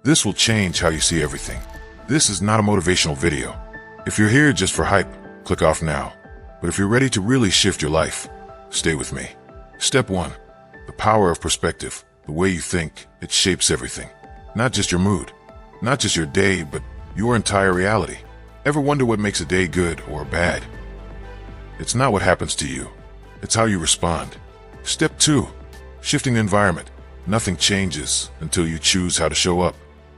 This will change how you see everything. This is not a motivational video. If you're here just for hype, click off now. But if you're ready to really shift your life, stay with me. Step 1. The power of perspective. The way you think, it shapes everything. Not just your mood, not just your day, but your entire reality. Ever wonder what makes a day good or bad? It's not what happens to you. It's how you respond. Step 2. Shifting the environment. Nothing changes until you choose how to show up.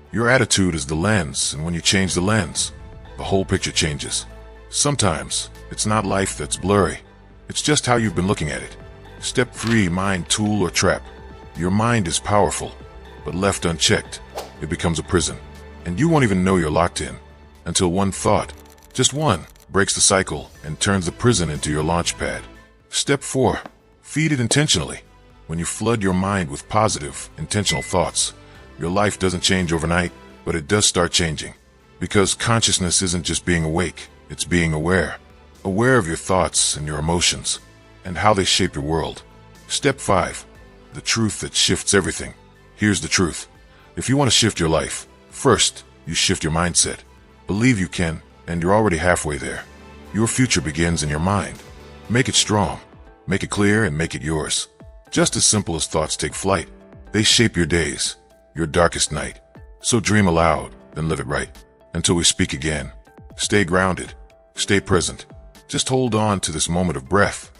Your attitude is the lens, and when you change the lens, the whole picture changes. Sometimes, it's not life that's blurry. It's just how you've been looking at it. Step 3. Mind, tool, or trap. Your mind is powerful, but left unchecked, it becomes a prison. And you won't even know you're locked in until one thought, just one, breaks the cycle and turns the prison into your launch pad. Step 4. Feed it intentionally. When you flood your mind with positive, intentional thoughts, your life doesn't change overnight, but it does start changing. Because consciousness isn't just being awake, it's being aware. Aware of your thoughts and your emotions, and how they shape your world. Step 5. The truth that shifts everything. Here's the truth. If you want to shift your life, first, you shift your mindset. Believe you can, and you're already halfway there. Your future begins in your mind. Make it strong, make it clear, and make it yours. Just as simple as thoughts take flight, they shape your days, your darkest night. So dream aloud, then live it right. Until we speak again, stay grounded, stay present. Just hold on to this moment of breath